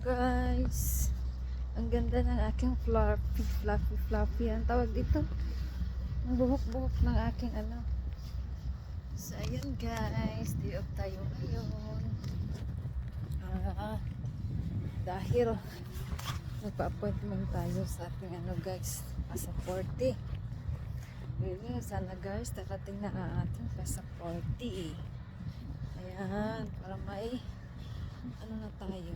Guys, ang ganda ng aking fluffy. Ang tawag dito, ang buhok-buhok ng aking ano. So, ayun guys, day off tayo ngayon. Dahil nagpa-appointment tayo sa ating ano guys, pasaporte. Sana guys, darating na ang ating pasaporte. Ayan, para may ano na tayo,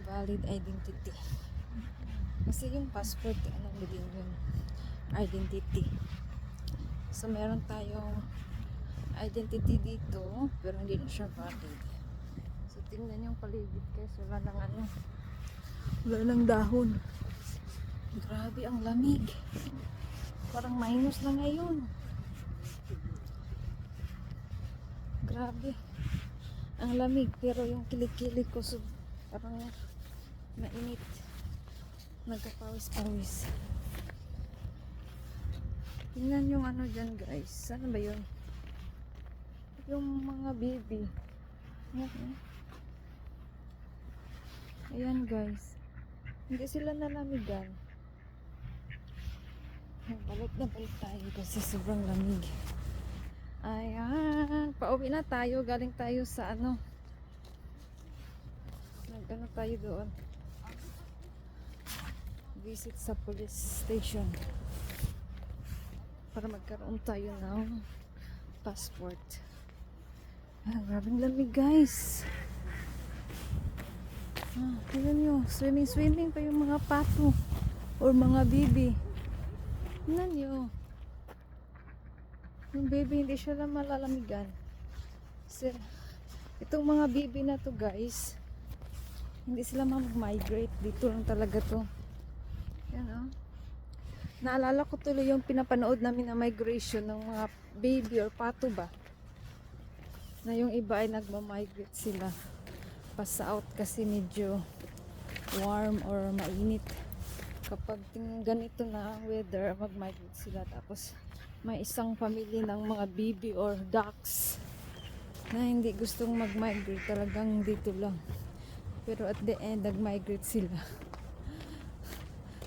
valid identity. Kasi yung passport, ano din yun, identity. So meron tayong identity dito, pero hindi na siya valid. So tingnan yung paligid guys, wala nang ano, wala nang dahon. Grabe ang lamig, parang minus na ngayon. Grabe ang lamig, pero yung kilikili ko parang mainit, nagkapawis-pawis. Tingnan yung ano dyan guys, saan ba yun? Yung mga baby. Ayan guys, hindi sila nalamigan. Balik na balik tayo kasi sobrang lamig. Ayan, pauwi na tayo, galing tayo sa ano, nag-ano tayo doon, visit sa police station para magkaroon tayo ng passport. Grabing lamig guys. Tignan nyo, swimming pa yung mga pato or mga baby. Tignan nyo, yung baby hindi siya lang malalamigan. So, itong mga baby na to guys, hindi sila mag-migrate, dito lang talaga to. Yan o. Naalala ko tuloy yung pinapanood namin na migration ng mga baby or pato ba, na yung iba ay nagma-migrate sila pa south kasi medyo warm or mainit. Kapag ganito na weather, mag-migrate sila. Tapos may isang pamilya ng mga baby or ducks na hindi gustong mag-migrate, talagang dito lang. Pero at the end, nag-migrate sila.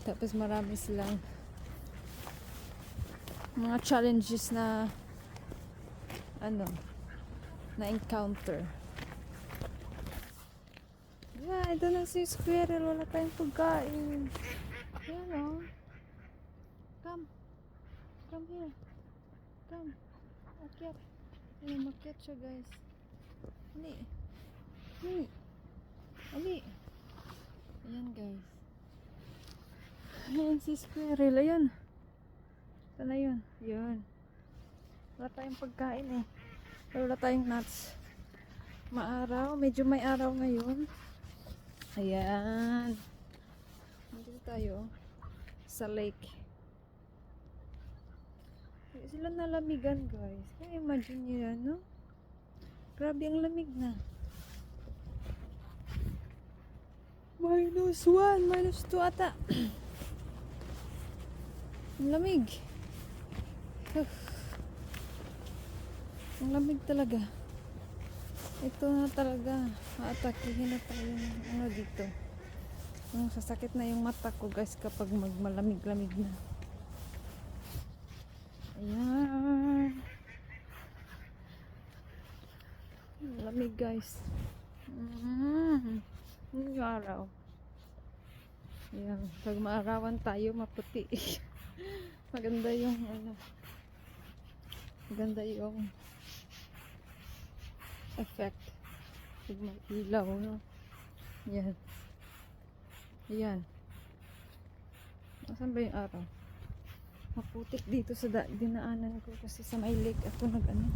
Tapos marami silang mga challenges na ano, na encounter. Yeah, ito na si squirrel, wala tayong pagkain. Ayan o. Come here. Come. Akyat. Ayan, makyat siya guys. Ali. Ali. Ayan guys. Ayan si squirrel. Ayan. Sana yun. Yun. Wala tayong pagkain eh. Wala tayong nuts. Maaraw. Medyo may araw ngayon. Ayan. Nandito tayo sa lake. Sila nalamigan guys. Kaya imagine nyo yan, no? Grabe ang lamig na. -1, -2 ata. Ang lamig. Ang lamig talaga. Ito na talaga. Aatakihin na tayo ano dito. Sasakit na yung mata ko guys kapag malamig-lamig na. Ayan. Lamig guys. Yung araw. Ayan. Pag maarawan tayo, maputi. Maganda yung ano. Maganda yung effect. Pag may ilaw, no? Ayan. Ayan. Saan ba yung araw? Maputik dito sa dinaanan ko kasi sa may lake ako nag-ano.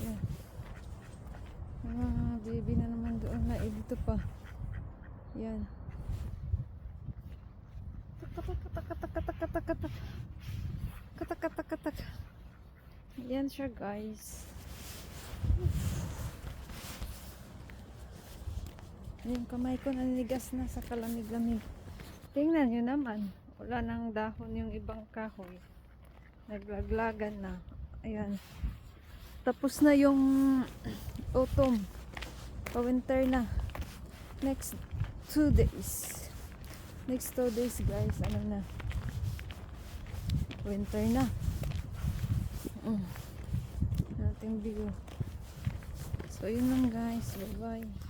Ayan. Baby na naman doon na dito pa. Ayan. Katak. Ayan siya guys. Yung kamay ko naninigas na sa kalamig-lamig. Tingnan nyo naman, wala nang dahon yung ibang kahoy. Naglaglagan na. Ayan. Tapos na yung autumn. Pa-winter na. Next 2 days. Next 2 days guys, ano na? Winter na. Ating view. So, yun lang guys. Bye-bye.